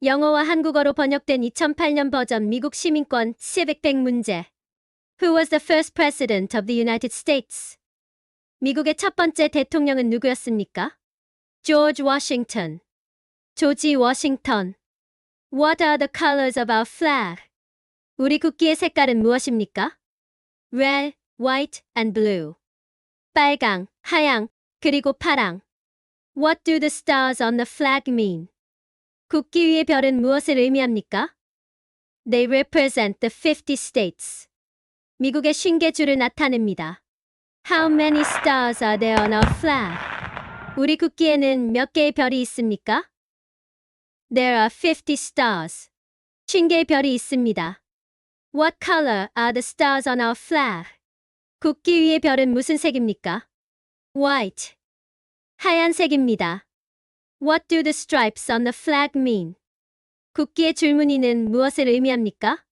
영어와 한국어로 번역된 2008년 버전 미국 시민권 Civic 100 문제. Who was the first president of the United States? 미국의 첫 번째 대통령은 누구였습니까? George Washington. 조지 워싱턴. What are the colors of our flag? 우리 국기의 색깔은 무엇입니까? Red, white, and blue. 빨강, 하양, 그리고 파랑. What do the stars on the flag mean? 국기 위의 별은 무엇을 의미합니까? They represent the 50 states. 미국의 50개주를 나타냅니다. How many stars are there on our flag? 우리 국기에는 몇 개의 별이 있습니까? There are 50 stars. 50개의 별이 있습니다. What color are the stars on our flag? 국기 위의 별은 무슨 색입니까? White. 하얀색입니다. What do the stripes on the flag mean? 국기의 줄무늬는 무엇을 의미합니까?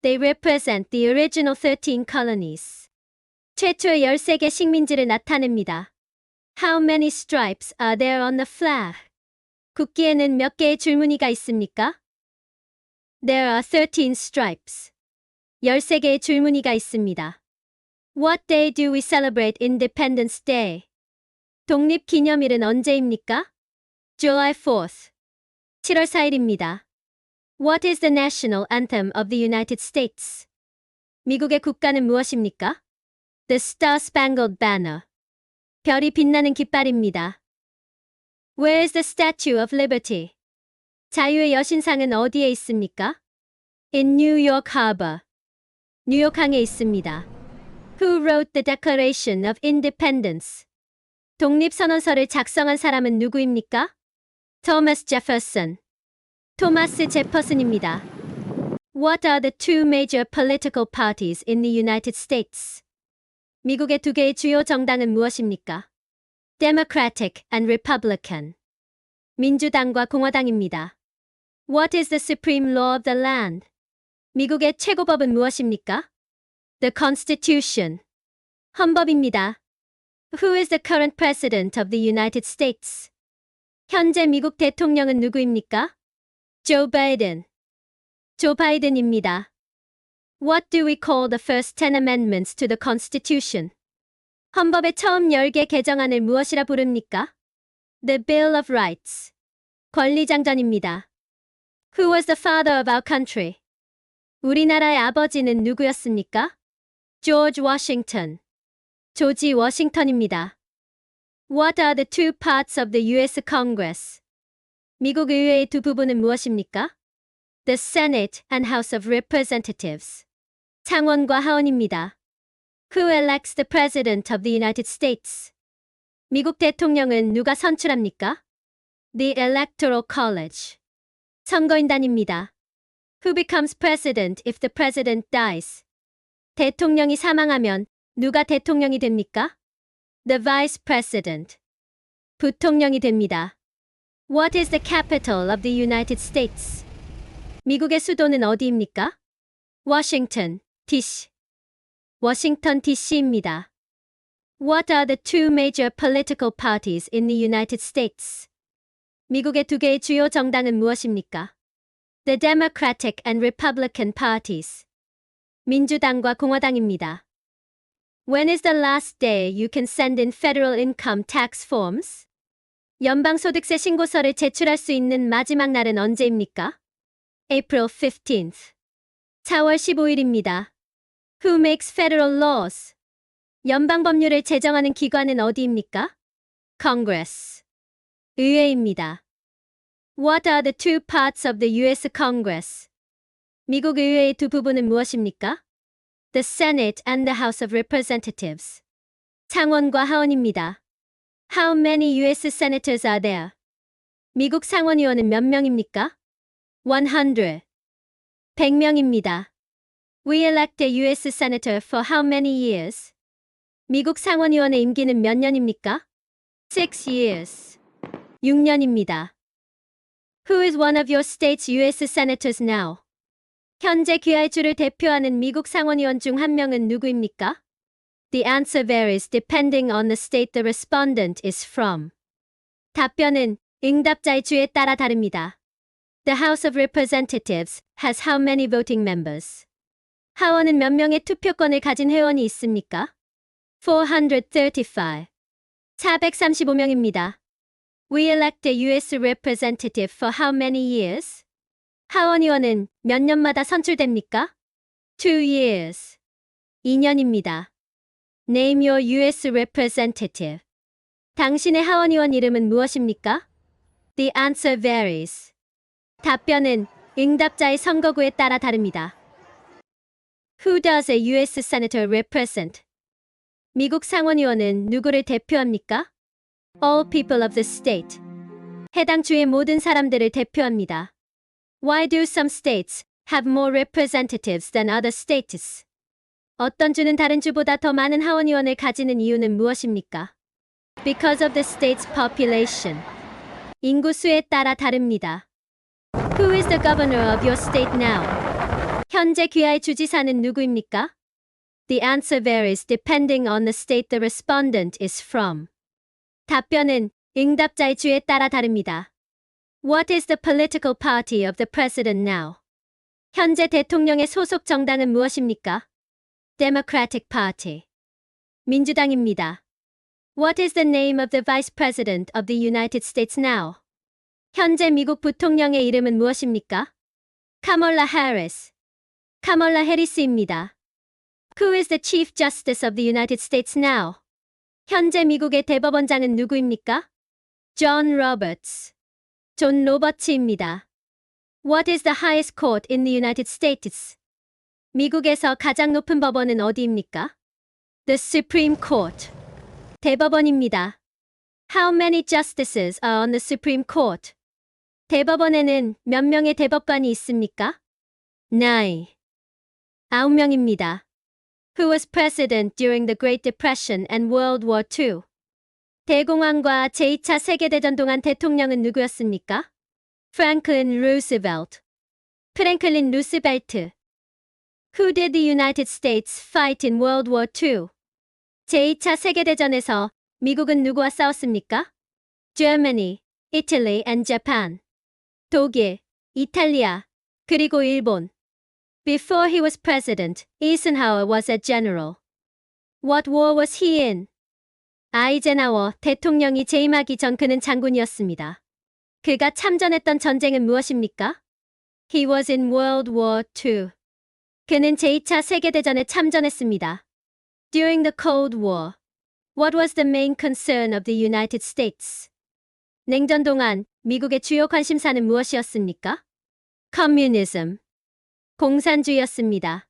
They represent the original 13 colonies. 최초의 13개 식민지를 나타냅니다. How many stripes are there on the flag? 국기에는 몇 개의 줄무늬가 있습니까? There are 13 stripes. 13개의 줄무늬가 있습니다. What day do we celebrate Independence Day? 독립기념일은 언제입니까? July 4th. 7월 4일입니다. What is the national anthem of the United States? 미국의 국가는 무엇입니까? The Star-Spangled Banner. 별이 빛나는 깃발입니다. Where is the Statue of Liberty? 자유의 여신상은 어디에 있습니까? In New York Harbor. 뉴욕항에 있습니다. Who wrote the Declaration of Independence? 독립선언서를 작성한 사람은 누구입니까? Thomas Jefferson. 토마스 제퍼슨입니다. What are the two major political parties in the United States? 미국의 두 개의 주요 정당은 무엇입니까? Democratic and Republican. 민주당과 공화당입니다. What is the supreme law of the land? 미국의 최고법은 무엇입니까? The Constitution. 헌법입니다. Who is the current president of the United States? 현재 미국 대통령은 누구입니까? Joe Biden. 조 바이든입니다. What do we call the first 10 amendments to the Constitution? 헌법의 처음 10개 개정안을 무엇이라 부릅니까? The Bill of Rights. 권리장전입니다. Who was the father of our country? 우리나라의 아버지는 누구였습니까? George Washington. 조지 워싱턴입니다. What are the two parts of the U.S. Congress? 미국 의회의 두 부분은 무엇입니까? The Senate and House of Representatives. 상원과 하원입니다. Who elects the President of the United States? 미국 대통령은 누가 선출합니까? The Electoral College. 선거인단입니다. Who becomes president if the president dies? 대통령이 사망하면 누가 대통령이 됩니까? The vice president. 부통령이 됩니다. What is the capital of the United States? 미국의 수도는 어디입니까? Washington, D.C. 워싱턴 DC입니다. What are the two major political parties in the United States? 미국의 두 개의 주요 정당은 무엇입니까? The Democratic and Republican parties. 민주당과 공화당입니다. When is the last day you can send in federal income tax forms? 연방소득세 신고서를 제출할 수 있는 마지막 날은 언제입니까? April 15th. 4월 15일입니다. Who makes federal laws? 연방 법률을 제정하는 기관은 어디입니까? Congress. 의회입니다. What are the two parts of the U.S. Congress? 미국 의회의 두 부분은 무엇입니까? The Senate and the House of Representatives. 상원과 하원입니다. How many U.S. senators are there? 미국 상원의원은 몇 명입니까? 100. 100명입니다. We elect a U.S. senator for how many years? 미국 상원의원의 임기는 몇 년입니까? 6 years. 6년입니다. Who is one of your state's U.S. senators now? 현재 귀할주를 대표하는 미국 상원의원 중 한 명은 누구입니까? The answer varies depending on the state the respondent is from. 답변은 응답자의 주에 따라 다릅니다. The House of Representatives has how many voting members? 하원은 몇 명의 투표권을 가진 회원이 있습니까? 435. 435명입니다. We elect a U.S. representative for how many years? 하원의원은 몇 년마다 선출됩니까? 2 years. 2년입니다. Name your U.S. representative. 당신의 하원의원 이름은 무엇입니까? The answer varies. 답변은 응답자의 선거구에 따라 다릅니다. Who does a U.S. senator represent? 미국 상원의원은 누구를 대표합니까? All people of the state. 해당 주의 모든 사람들을 대표합니다. Why do some states have more representatives than other states? 어떤 주는 다른 주보다 더 많은 하원의원을 가지는 이유는 무엇입니까? Because of the state's population. 인구 수에 따라 다릅니다. Who is the governor of your state now? 현재 귀하의 주지사는 누구입니까? The answer varies depending on the state the respondent is from. 답변은 응답자의 주에 따라 다릅니다. What is the political party of the president now? 현재 대통령의 소속 정당은 무엇입니까? Democratic Party. 민주당입니다. What is the name of the vice president of the United States now? 현재 미국 부통령의 이름은 무엇입니까? Kamala Harris. 카멀라 해리스입니다. Who is the Chief Justice of the United States now? 현재 미국의 대법원장은 누구입니까? John Roberts. 존 로버츠입니다. What is the highest court in the United States? 미국에서 가장 높은 법원은 어디입니까? The Supreme Court. 대법원입니다. How many justices are on the Supreme Court? 대법원에는 몇 명의 대법관이 있습니까? 9. 9명입니다. Who was president during the Great Depression and World War II? 대공황과 제2차 세계대전 동안 대통령은 누구였습니까? Franklin Roosevelt. 프랭클린 루스벨트. Who did the United States fight in World War II? 제2차 세계대전에서 미국은 누구와 싸웠습니까? Germany, Italy and Japan. 독일, 이탈리아, 그리고 일본. Before he was president, Eisenhower was a general. What war was he in? 아이젠하워 대통령이 재임하기 전 그는 장군이었습니다. 그가 참전했던 전쟁은 무엇입니까? He was in World War II. 그는 제2차 세계대전에 참전했습니다. During the Cold War, what was the main concern of the United States? 냉전 동안 미국의 주요 관심사는 무엇이었습니까? Communism. 공산주의였습니다.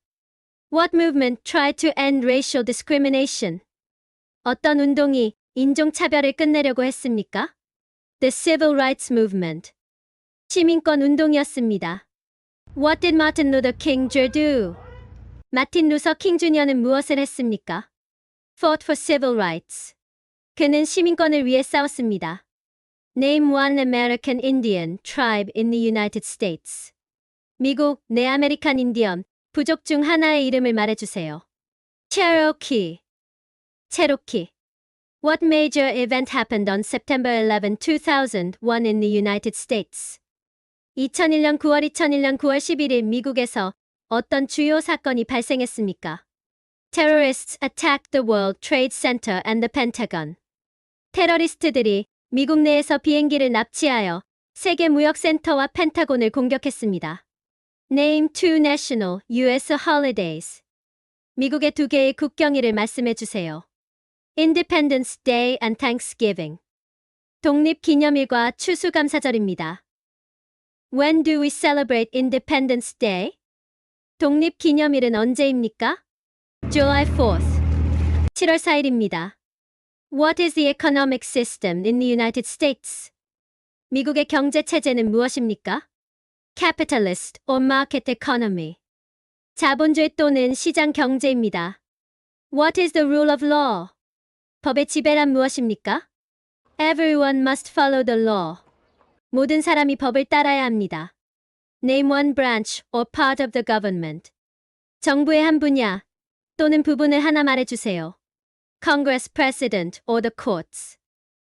What movement tried to end racial discrimination? 어떤 운동이 인종차별을 끝내려고 했습니까? The Civil Rights Movement. 시민권 운동이었습니다. What did Martin Luther King Jr. do? 마틴 루서 킹 주니어는 무엇을 했습니까? Fought for civil rights. 그는 시민권을 위해 싸웠습니다. Name one American Indian tribe in the United States. 미국 내아메리칸 인디언 부족 중 하나의 이름을 말해주세요. Cherokee. 체로키. What major event happened on September 11, 2001 in the United States? 2001년 9월 11일 미국에서 어떤 주요 사건이 발생했습니까? Terrorists attacked the World Trade Center and the Pentagon. 테러리스트들이 미국 내에서 비행기를 납치하여 세계무역센터와 펜타곤을 공격했습니다. Name two national U.S. holidays. 미국의 두 개의 국경일을 말씀해 주세요. Independence Day and Thanksgiving. 독립기념일과 추수감사절입니다. When do we celebrate Independence Day? 독립기념일은 언제입니까? July 4th. 7월 4일입니다. What is the economic system in the United States? 미국의 경제 체제는 무엇입니까? Capitalist or market economy. 자본주의 또는 시장 경제입니다. What is the rule of law? 법의 지배란 무엇입니까? Everyone must follow the law. 모든 사람이 법을 따라야 합니다. Name one branch or part of the government. 정부의 한 분야 또는 부분을 하나 말해주세요. Congress President or the courts.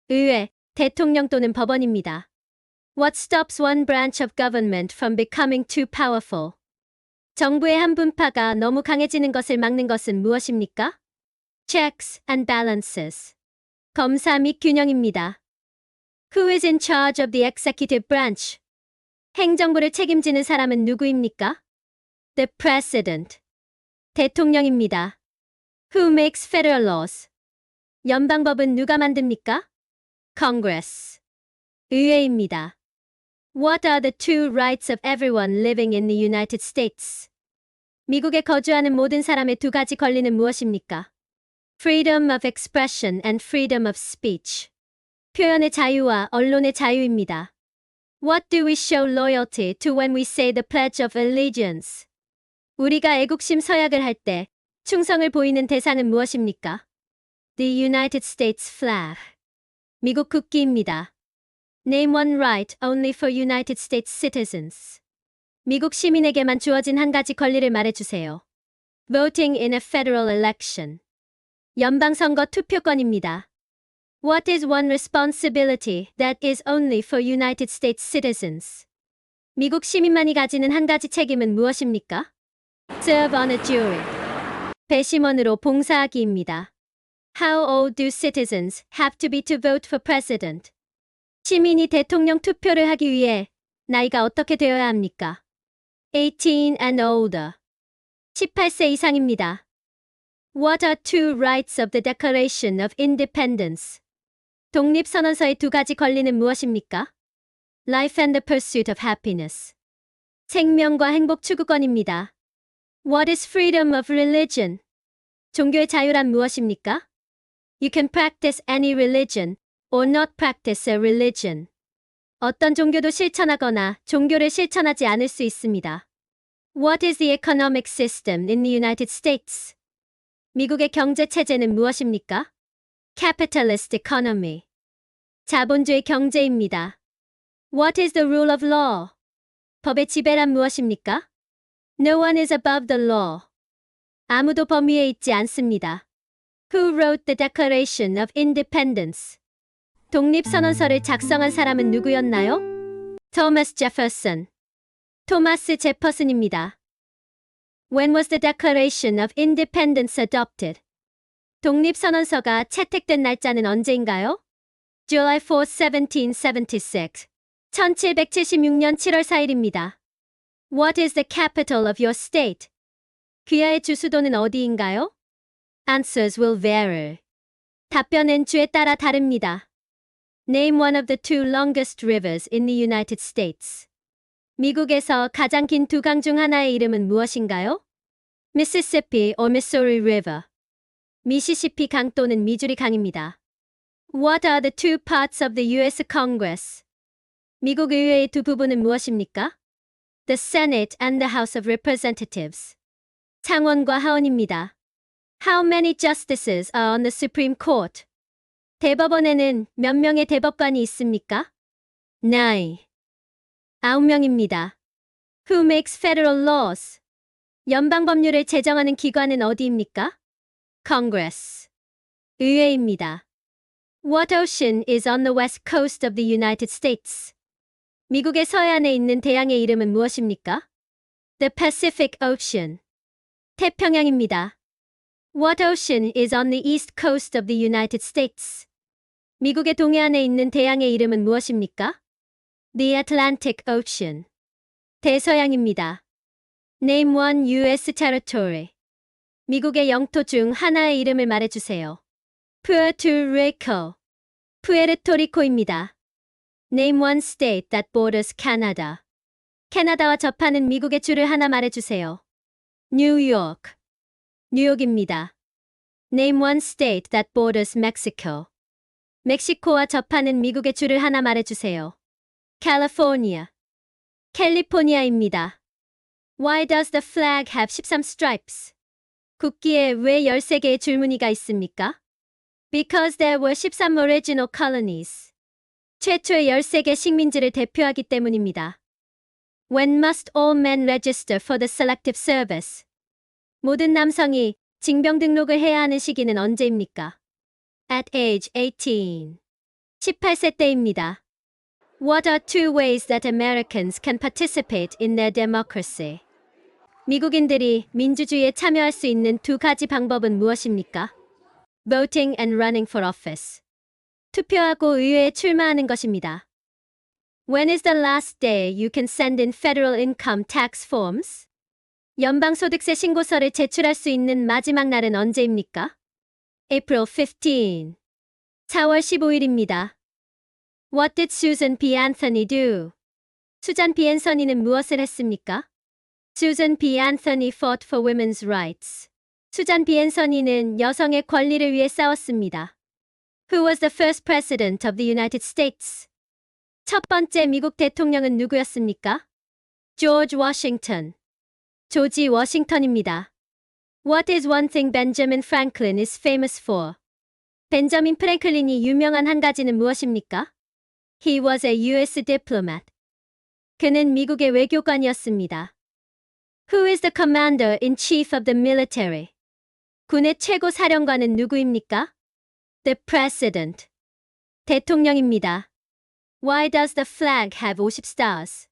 의회, 대통령 또는 법원입니다. What stops one branch of government from becoming too powerful? 정부의 한 분파가 너무 강해지는 것을 막는 것은 무엇입니까? Checks and balances. 검사 및 균형입니다. Who is in charge of the executive branch? 행정부를 책임지는 사람은 누구입니까? The President. 대통령입니다. Who makes federal laws? 연방법은 누가 만듭니까? Congress. 의회입니다. What are the two rights of everyone living in the United States? 미국에 거주하는 모든 사람의 두 가지 권리는 무엇입니까? Freedom of expression and freedom of speech. 표현의 자유와 언론의 자유입니다. What do we show loyalty to when we say the Pledge of Allegiance? 우리가 애국심 서약을 할 때 충성을 보이는 대상은 무엇입니까? The United States flag. 미국 국기입니다. Name one right only for United States citizens. 미국 시민에게만 주어진 한 가지 권리를 말해주세요. Voting in a federal election. 연방선거 투표권입니다. What is one responsibility that is only for United States citizens? 미국 시민만이 가지는 한 가지 책임은 무엇입니까? Serve on a jury. 배심원으로 봉사하기입니다. How old do citizens have to be to vote for president? 시민이 대통령 투표를 하기 위해 나이가 어떻게 되어야 합니까? 18 and older. 18세 이상입니다. What are two rights of the Declaration of Independence? 독립선언서의 두 가지 권리는 무엇입니까? Life and the pursuit of happiness. 생명과 행복 추구권입니다. What is freedom of religion? 종교의 자유란 무엇입니까? You can practice any religion or not practice a religion. 어떤 종교도 실천하거나 종교를 실천하지 않을 수 있습니다. What is the economic system in the United States? 미국의 경제 체제는 무엇입니까? Capitalist economy. 자본주의 경제입니다. What is the rule of law? 법의 지배란 무엇입니까? No one is above the law. 아무도 법 위에 있지 않습니다. Who wrote the Declaration of Independence? 독립선언서를 작성한 사람은 누구였나요? Thomas Jefferson. 토마스 제퍼슨입니다. When was the Declaration of Independence adopted? 독립선언서가 채택된 날짜는 언제인가요? July 4, 1776. 1776년 7월 4일입니다. What is the capital of your state? 귀하의 주수도는 어디인가요? Answers will vary. 답변은 주에 따라 다릅니다. Name one of the two longest rivers in the United States. 미국에서 가장 긴 두 강 중 하나의 이름은 무엇인가요? Mississippi or Missouri River. 미시시피 강 또는 미주리 강입니다. What are the two parts of the U.S. Congress? 미국 의회의 두 부분은 무엇입니까? The Senate and the House of Representatives. 상원과 하원입니다. How many justices are on the Supreme Court? 대법원에는 몇 명의 대법관이 있습니까? 9. 9명입니다. Who makes federal laws? 연방 법률을 제정하는 기관은 어디입니까? Congress. 의회입니다. What ocean is on the west coast of the United States? 미국의 서해안에 있는 대양의 이름은 무엇입니까? The Pacific Ocean. 태평양입니다. What ocean is on the east coast of the United States? 미국의 동해안에 있는 대양의 이름은 무엇입니까? The Atlantic Ocean. 대서양입니다. Name one U.S. territory. 미국의 영토 중 하나의 이름을 말해주세요. Puerto Rico. 푸에르토리코입니다. Name one state that borders Canada. 캐나다와 접하는 미국의 주를 하나 말해주세요. New York. 뉴욕입니다. Name one state that borders Mexico. 멕시코와 접하는 미국의 주를 하나 말해주세요. California. 캘리포니아입니다. Why does the flag have 13 stripes? 국기에 왜 13개의 줄무늬가 있습니까? Because there were 13 original colonies. 최초의 13개 식민지를 대표하기 때문입니다. When must all men register for the selective service? 모든 남성이 징병 등록을 해야 하는 시기는 언제입니까? At age 18. 18세 때입니다. What are two ways that Americans can participate in their democracy? 미국인들이 민주주의에 참여할 수 있는 두 가지 방법은 무엇입니까? Voting and running for office. 투표하고 의회에 출마하는 것입니다. When is the last day you can send in federal income tax forms? 연방소득세 신고서를 제출할 수 있는 마지막 날은 언제입니까? April 15. 4월 15일입니다. What did Susan B. Anthony do? 수잔 B. 앤서니는 무엇을 했습니까? Susan B. Anthony fought for women's rights. 수잔 B. 앤서니는 여성의 권리를 위해 싸웠습니다. Who was the first president of the United States? 첫 번째 미국 대통령은 누구였습니까? George Washington. 조지 워싱턴입니다. What is one thing Benjamin Franklin is famous for? 벤저민 프랭클린이 유명한 한 가지는 무엇입니까? He was a U.S. diplomat. 그는 미국의 외교관이었습니다. Who is the commander-in-chief of the military? 군의 최고 사령관은 누구입니까? The president. 대통령입니다. Why does the flag have 50 stars?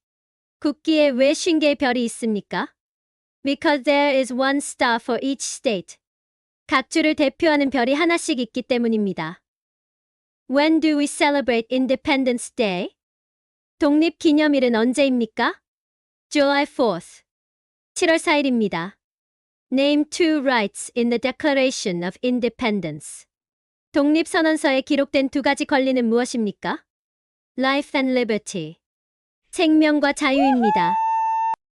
국기에 왜 50개의 별이 있습니까? Because there is one star for each state. 각 주를 대표하는 별이 하나씩 있기 때문입니다. When do we celebrate Independence Day? 독립기념일은 언제입니까? July 4th. 7월 4일입니다. Name two rights in the Declaration of Independence. 독립선언서에 기록된 두 가지 권리는 무엇입니까? Life and liberty. 생명과 자유입니다.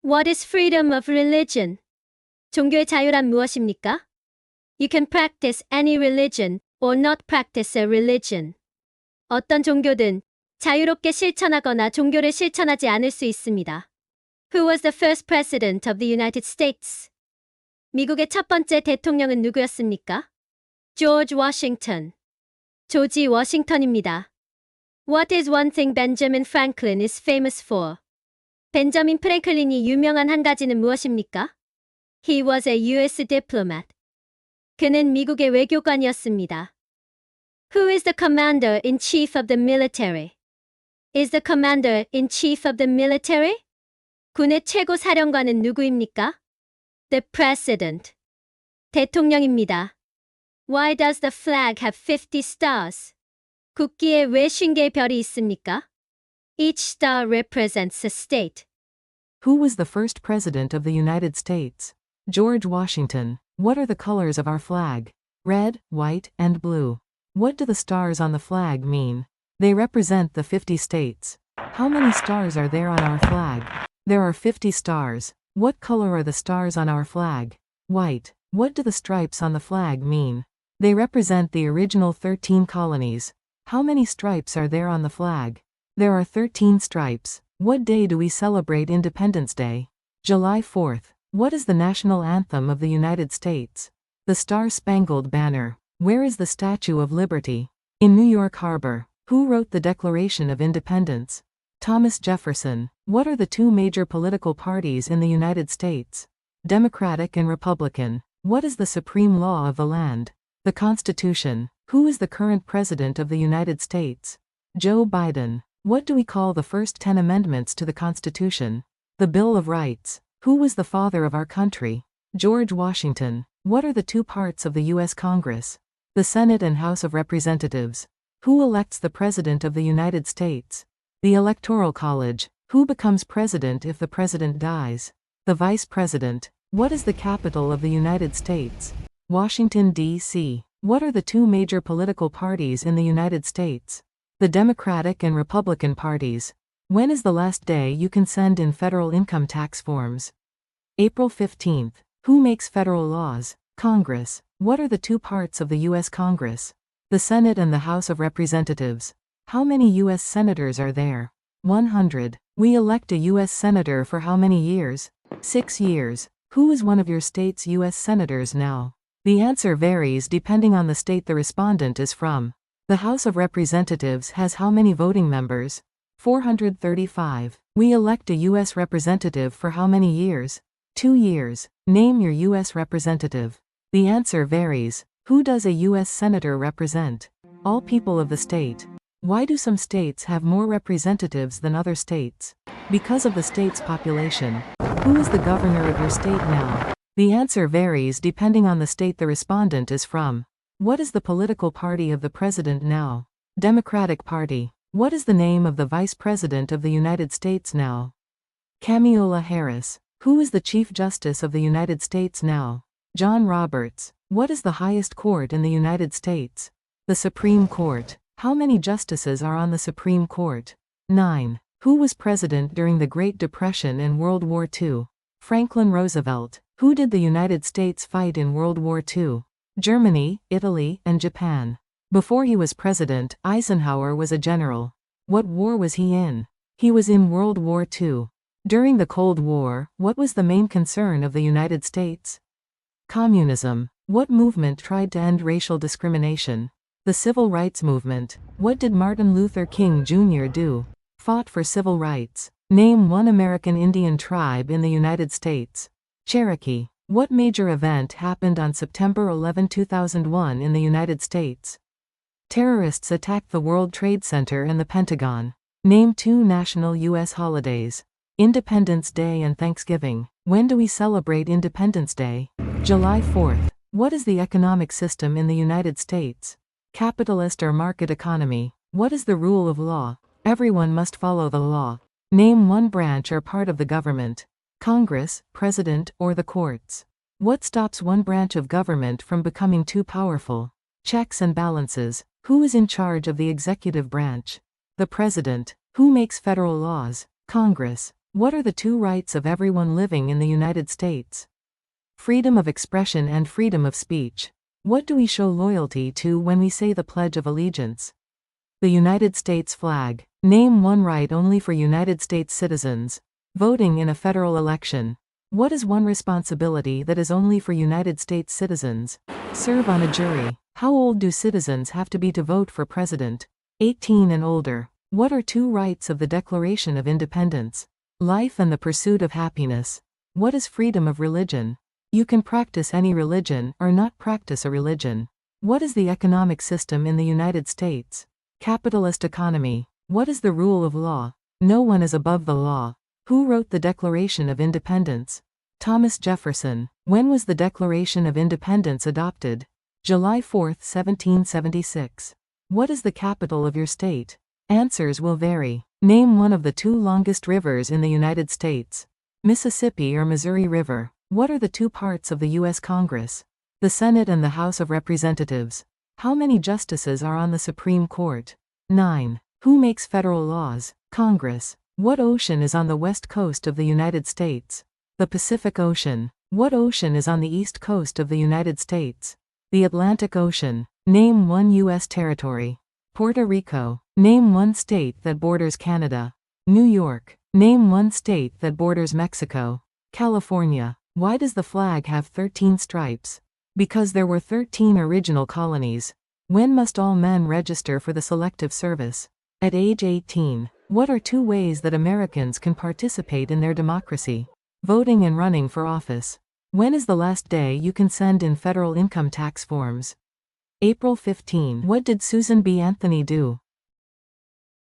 What is freedom of religion? 종교의 자유란 무엇입니까? You can practice any religion or not practice a religion. 어떤 종교든 자유롭게 실천하거나 종교를 실천하지 않을 수 있습니다. Who was the first president of the United States? 미국의 첫 번째 대통령은 누구였습니까? George Washington. 조지 워싱턴입니다. What is one thing Benjamin Franklin is famous for? 벤저민 프랭클린이 유명한 한 가지는 무엇입니까? He was a U.S. diplomat. 그는 미국의 외교관이었습니다. Who is the commander-in-chief of the military? Is the commander-in-chief of the military? 군의 최고 사령관은 누구입니까? The president. 대통령입니다. Why does the flag have 50 stars? 국기에 왜 50개의 별이 있습니까? Each star represents a state. Who was the first president of the United States? George Washington. What are the colors of our flag? Red, white, and blue. What do the stars on the flag mean? They represent the 50 states. How many stars are there on our flag? There are 50 stars. What color are the stars on our flag? White. What do the stripes on the flag mean? They represent the original 13 colonies. How many stripes are there on the flag? There are 13 stripes. What day do we celebrate Independence Day? July 4th. What is the national anthem of the United States? The Star-Spangled Banner. Where is the Statue of Liberty? In New York Harbor. Who wrote the Declaration of Independence? Thomas Jefferson. What are the two major political parties in the United States? Democratic and Republican. What is the supreme law of the land? The Constitution. Who is the current President of the United States? Joe Biden. What do we call the first 10 amendments to the Constitution? The Bill of Rights. Who was the father of our country? George Washington. What are the two parts of the U.S. Congress? The Senate and House of Representatives. Who elects the President of the United States? The Electoral College. Who becomes president if the president dies? The Vice President. What is the capital of the United States? Washington, D.C. What are the two major political parties in the United States? The Democratic and Republican parties. When is the last day you can send in federal income tax forms? April 15th. Who makes federal laws? Congress. What are the two parts of the U.S. Congress? The Senate and the House of Representatives. How many U.S. senators are there? 100. We elect a U.S. senator for how many years? 6 years. Who is one of your state's U.S. senators now? The answer varies depending on the state the respondent is from. The House of Representatives has how many voting members? 435. We elect a U.S. representative for how many years? 2 years. Name your U.S. representative. The answer varies. Who does a U.S. senator represent? All people of the state. Why do some states have more representatives than other states? Because of the state's population. Who is the governor of your state now? The answer varies depending on the state the respondent is from. What is the political party of the president now? Democratic Party. What is the name of the Vice President of the United States now? Kamala Harris. Who is the Chief Justice of the United States now? John Roberts. What is the highest court in the United States? The Supreme Court. How many justices are on the Supreme Court? 9. Who was president during the Great Depression and World War II? Franklin Roosevelt. Who did the United States fight in World War II? Germany, Italy, and Japan. Before he was president, Eisenhower was a general. What war was he in? He was in World War II. During the Cold War, what was the main concern of the United States? Communism. What movement tried to end racial discrimination? The Civil Rights Movement. What did Martin Luther King Jr. do? Fought for civil rights. Name one American Indian tribe in the United States. Cherokee. What major event happened on September 11, 2001 in the United States? Terrorists attacked the World Trade Center and the Pentagon. Name two national U.S. holidays. Independence Day and Thanksgiving. When do we celebrate Independence Day? July 4th. What is the economic system in the United States? Capitalist or market economy? What is the rule of law? Everyone must follow the law. Name one branch or part of the government. Congress, President, or the courts. What stops one branch of government from becoming too powerful? Checks and balances. Who is in charge of the executive branch? The President. Who makes federal laws? Congress. What are the two rights of everyone living in the United States? Freedom of expression and freedom of speech. What do we show loyalty to when we say the Pledge of Allegiance? The United States flag. Name one right only for United States citizens. Voting in a federal election. What is one responsibility that is only for United States citizens? Serve on a jury. How old do citizens have to be to vote for president? 18 and older. What are two rights of the Declaration of Independence? Life and the pursuit of happiness. What is freedom of religion? You can practice any religion or not practice a religion. What is the economic system in the United States? Capitalist economy. What is the rule of law? No one is above the law. Who wrote the Declaration of Independence? Thomas Jefferson. When was the Declaration of Independence adopted? July 4, 1776. What is the capital of your state? Answers will vary. Name one of the two longest rivers in the United States. Mississippi or Missouri River. What are the two parts of the U.S. Congress? The Senate and the House of Representatives. How many justices are on the Supreme Court? 9. Who makes federal laws? Congress. What ocean is on the west coast of the United States? The Pacific Ocean. What ocean is on the east coast of the United States? The Atlantic Ocean. Name one U.S. territory. Puerto Rico. Name one state that borders Canada. New York. Name one state that borders Mexico. California. Why does the flag have 13 stripes? Because there were 13 original colonies. When must all men register for the Selective Service? At age 18. What are two ways that Americans can participate in their democracy? Voting and running for office. When is the last day you can send in federal income tax forms? April 15. What did Susan B. Anthony do?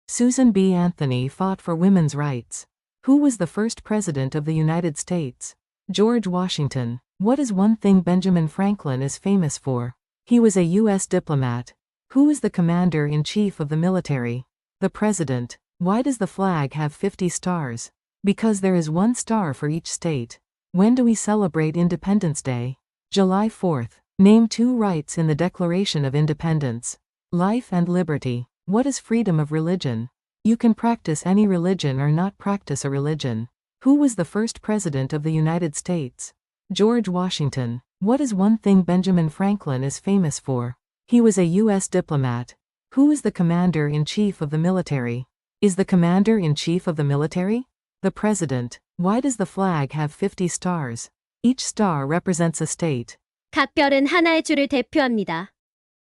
Susan B. Anthony fought for women's rights. Who was the first president of the United States? George Washington. What is one thing Benjamin Franklin is famous for? He was a U.S. diplomat. Who is the commander-in-chief of the military? The president. Why does the flag have 50 stars? Because there is one star for each state. When do we celebrate Independence Day? July 4th. Name two rights in the Declaration of Independence. Life and liberty. What is freedom of religion? You can practice any religion or not practice a religion. Who was the first president of the United States? George Washington. What is one thing Benjamin Franklin is famous for? He was a U.S. diplomat. Who is the commander-in-chief of the military? Is the commander-in-chief of the military? The president. Why does the flag have 50 stars? Each star represents a state. 각 별은 하나의 주를 대표합니다.